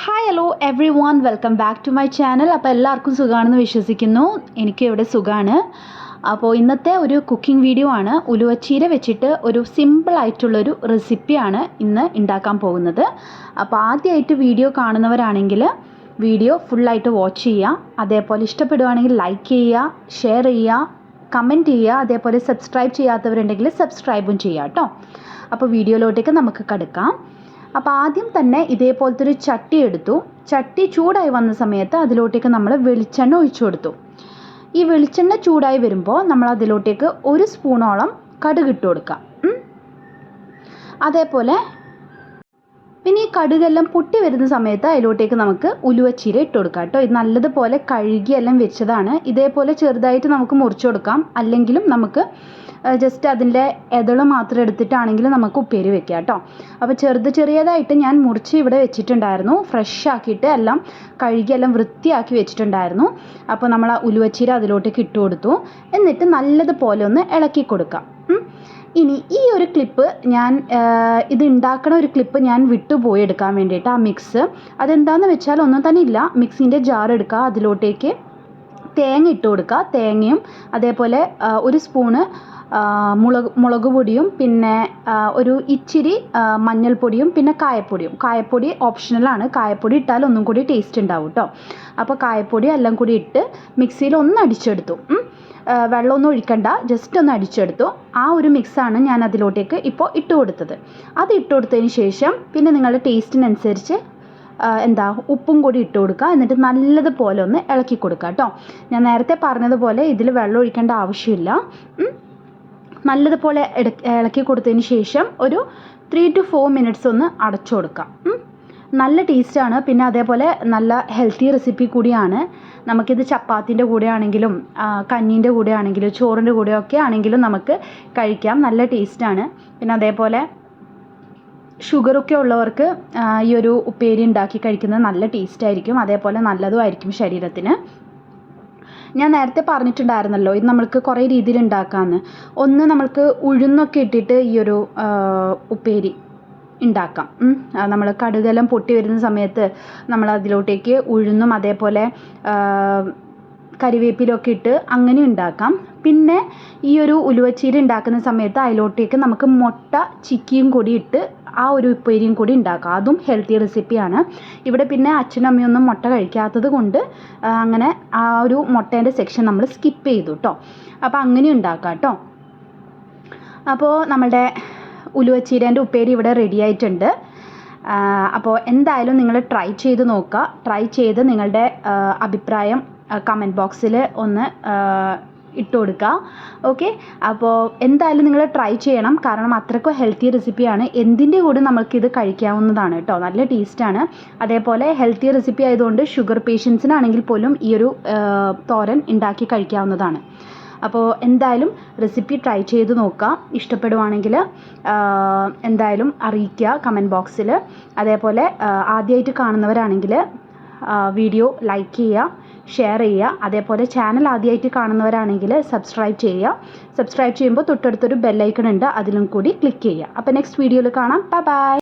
Hi hello everyone welcome back to my channel. അപ്പോൾ എല്ലാവർക്കും സുഖമാണെന്ന് വിശ്വസിക്കുന്നു. എനിക്ക് ഇവിടെ സുഖമാണ്. അപ്പോൾ ഇന്നത്തെ ഒരു കുക്കിംഗ് വീഡിയോ ആണ്. ഉലുവച്ചീര വെച്ചിട്ട് ഒരു സിമ്പിളായിട്ടുള്ളൊരു റെസിപ്പിയാണ് ഇന്ന് ഉണ്ടാക്കാൻ പോകുന്നത്. അപ്പോൾ ആദ്യമായിട്ട് വീഡിയോ കാണുന്നവരാണെങ്കിൽ വീഡിയോ ഫുള്ളായിട്ട് വാച്ച് ചെയ്യുക. അതേപോലെ ഇഷ്ടപ്പെടുവാണെങ്കിൽ ലൈക്ക് ചെയ്യുക, ഷെയർ ചെയ്യുക, കമൻറ്റ് ചെയ്യുക. അതേപോലെ സബ്സ്ക്രൈബ് ചെയ്യാത്തവരുണ്ടെങ്കിൽ സബ്സ്ക്രൈബും ചെയ്യുക കേട്ടോ. അപ്പോൾ വീഡിയോയിലോട്ടേക്ക് നമുക്ക് കടക്കാം. അപ്പോൾ ആദ്യം തന്നെ ഇതേപോലത്തെ ഒരു ചട്ടി എടുത്തു. ചട്ടി ചൂടായി വന്ന സമയത്ത് അതിലോട്ടേക്ക് നമ്മൾ വെളിച്ചെണ്ണ ഒഴിച്ചു കൊടുത്തു. ഈ വെളിച്ചെണ്ണ ചൂടായി വരുമ്പോൾ നമ്മൾ അതിലോട്ടേക്ക് 1 സ്പൂണോളം കടുക് ഇട്ട് കൊടുക്കാം. അതേപോലെ പിന്നെ ഈ കടുകെല്ലാം പൊട്ടി വരുന്ന സമയത്ത് അതിലോട്ടേക്ക് നമുക്ക് ഉലുവച്ചീര ഇട്ട് കൊടുക്കാം കേട്ടോ. ഇത് നല്ലതുപോലെ കഴുകി എല്ലാം വെച്ചതാണ്. ഇതേപോലെ ചെറുതായിട്ട് നമുക്ക് മുറിച്ച് കൊടുക്കാം. അല്ലെങ്കിലും നമുക്ക് ജസ്റ്റ് അതിൻ്റെ ഇതള് മാത്രം എടുത്തിട്ടാണെങ്കിലും നമുക്ക് ഉപ്പേരി വെക്കാം കേട്ടോ. അപ്പോൾ ചെറിയതായിട്ട് ഞാൻ മുറിച്ച് ഇവിടെ വെച്ചിട്ടുണ്ടായിരുന്നു. ഫ്രഷ് ആക്കിയിട്ട് എല്ലാം കഴുകി എല്ലാം വൃത്തിയാക്കി വെച്ചിട്ടുണ്ടായിരുന്നു. അപ്പോൾ നമ്മൾ ആ ഉലുവച്ചീര അതിലോട്ടേക്ക് ഇട്ട് കൊടുത്തു. എന്നിട്ട് നല്ലതുപോലെ ഒന്ന് ഇളക്കി കൊടുക്കാം. ഇനി ഈ ഒരു ക്ലിപ്പ് ഇത് ഉണ്ടാക്കണ ഒരു ക്ലിപ്പ് ഞാൻ വിട്ടുപോയി എടുക്കാൻ വേണ്ടിയിട്ട്. ആ മിക്സ് അതെന്താണെന്ന് വെച്ചാൽ ഒന്നും തന്നെ ഇല്ല. മിക്സിൻ്റെ ജാർ എടുക്കുക, അതിലോട്ടേക്ക് തേങ്ങ ഇട്ട് കൊടുക്കുക. തേങ്ങയും അതേപോലെ 1 സ്പൂണ് മുളക് പൊടിയും പിന്നെ ഒരു ഇച്ചിരി മഞ്ഞൾപ്പൊടിയും പിന്നെ കായപ്പൊടി ഓപ്ഷണലാണ്. കായപ്പൊടി ഇട്ടാൽ ഒന്നും കൂടി ടേസ്റ്റ് ഉണ്ടാവും കേട്ടോ. അപ്പോൾ കായപ്പൊടി എല്ലാം കൂടി ഇട്ട് മിക്സിയിൽ ഒന്ന് അടിച്ചെടുത്തു. വെള്ളമൊന്നും ഒഴിക്കണ്ട, ജസ്റ്റ് ഒന്ന് അടിച്ചെടുത്തു. ആ ഒരു മിക്സാണ് ഞാൻ അതിലോട്ടേക്ക് ഇപ്പോൾ ഇട്ട് കൊടുത്തത്. അത് ഇട്ട് കൊടുത്തതിന് ശേഷം പിന്നെ നിങ്ങളുടെ ടേസ്റ്റിനനുസരിച്ച് ഉപ്പും കൂടി ഇട്ട് കൊടുക്കുക. എന്നിട്ട് നല്ലതുപോലെ ഒന്ന് ഇളക്കി കൊടുക്കുക കേട്ടോ. ഞാൻ നേരത്തെ പറഞ്ഞതുപോലെ ഇതിൽ വെള്ളം ഒഴിക്കേണ്ട ആവശ്യമില്ല. നല്ലതുപോലെ ഇളക്കി കൊടുത്തതിന് ശേഷം ഒരു 3 to 4 മിനിറ്റ്സ് ഒന്ന് അടച്ചു കൊടുക്കാം. നല്ല ടേസ്റ്റാണ്. പിന്നെ അതേപോലെ നല്ല ഹെൽത്തി റെസിപ്പി കൂടിയാണ്. നമുക്കിത് ചപ്പാത്തിൻ്റെ കൂടെ ആണെങ്കിലും കഞ്ഞീൻ്റെ കൂടെ ആണെങ്കിലും ചോറിൻ്റെ കൂടെ ഒക്കെ ആണെങ്കിലും നമുക്ക് കഴിക്കാം. നല്ല ടേസ്റ്റാണ്. പിന്നെ അതേപോലെ ഷുഗറൊക്കെ ഉള്ളവർക്ക് ഈ ഒരു ഉപ്പേരി ഉണ്ടാക്കി കഴിക്കുന്നത് നല്ല ടേസ്റ്റായിരിക്കും. അതേപോലെ നല്ലതുമായിരിക്കും ശരീരത്തിന്. ഞാൻ നേരത്തെ പറഞ്ഞിട്ടുണ്ടായിരുന്നല്ലോ ഇത് നമ്മൾക്ക് കുറേ രീതിയിൽ ഉണ്ടാക്കാമെന്ന്. ഒന്ന് നമ്മൾക്ക് ഉഴുന്നൊക്കെ ഇട്ടിട്ട് ഈ ഒരു ഉപ്പേരി ഉണ്ടാക്കാം. നമ്മൾ കടുകെല്ലാം പൊട്ടി വരുന്ന സമയത്ത് നമ്മൾ അതിലോട്ടേക്ക് ഉഴുന്നും അതേപോലെ കരിവേപ്പിലൊക്കെ ഇട്ട് അങ്ങനെ ഉണ്ടാക്കാം. പിന്നെ ഈ ഒരു ഉലുവച്ചീര ഉണ്ടാക്കുന്ന സമയത്ത് അതിലോട്ടേക്ക് നമുക്ക് മുട്ട ചിക്കിയും കൂടി ഇട്ട് ആ ഒരു ഉപ്പേരിയും കൂടി ഉണ്ടാക്കാം. അതും ഹെൽത്തി റെസിപ്പിയാണ്. ഇവിടെ പിന്നെ അച്ഛനും അമ്മയൊന്നും മുട്ട കഴിക്കാത്തത് കൊണ്ട് അങ്ങനെ ആ ഒരു മുട്ടേൻ്റെ സെക്ഷൻ നമ്മൾ സ്കിപ്പ് ചെയ്തു കേട്ടോ. അപ്പോൾ അങ്ങനെ ഉണ്ടാക്കാം കേട്ടോ. അപ്പോൾ നമ്മളുടെ ഉലുവച്ചീരേൻ്റെ ഉപ്പേരി ഇവിടെ റെഡി ആയിട്ടുണ്ട്. അപ്പോൾ എന്തായാലും നിങ്ങൾ ട്രൈ ചെയ്ത് നോക്കുക. ട്രൈ ചെയ്ത് നിങ്ങളുടെ അഭിപ്രായം കമൻറ്റ് ബോക്സിൽ ഒന്ന് ഇട്ട് കൊടുക്കുക. ഓക്കെ, അപ്പോൾ എന്തായാലും നിങ്ങൾ ട്രൈ ചെയ്യണം. കാരണം അത്രയ്ക്കും ഹെൽത്തി റെസിപ്പിയാണ്. എന്തിൻ്റെ കൂടെ നമുക്കിത് കഴിക്കാവുന്നതാണ് കേട്ടോ. നല്ല ടേസ്റ്റാണ്. അതേപോലെ ഹെൽത്തി റെസിപ്പി ആയതുകൊണ്ട് ഷുഗർ പേഷ്യൻസിനാണെങ്കിൽ പോലും ഈ ഒരു തോരൻ ഉണ്ടാക്കി കഴിക്കാവുന്നതാണ്. അപ്പോൾ എന്തായാലും റെസിപ്പി ട്രൈ ചെയ്ത് നോക്കുക. ഇഷ്ടപ്പെടുവാണെങ്കിൽ എന്തായാലും അറിയിക്കുക കമൻറ്റ് ബോക്സിൽ. അതേപോലെ ആദ്യമായിട്ട് കാണുന്നവരാണെങ്കിൽ വീഡിയോ ലൈക്ക് ചെയ്യുക, ഷെയർ ചെയ്യുക. അതേപോലെ ചാനൽ ആദ്യമായിട്ട് കാണുന്നവരാണെങ്കിൽ സബ്സ്ക്രൈബ് ചെയ്യുക. സബ്സ്ക്രൈബ് ചെയ്യുമ്പോൾ തൊട്ടടുത്തൊരു ബെല്ലൈക്കൺ ഉണ്ട്, അതിലും കൂടി ക്ലിക്ക് ചെയ്യുക. അപ്പോൾ നെക്സ്റ്റ് വീഡിയോയിൽ കാണാം. ബൈ.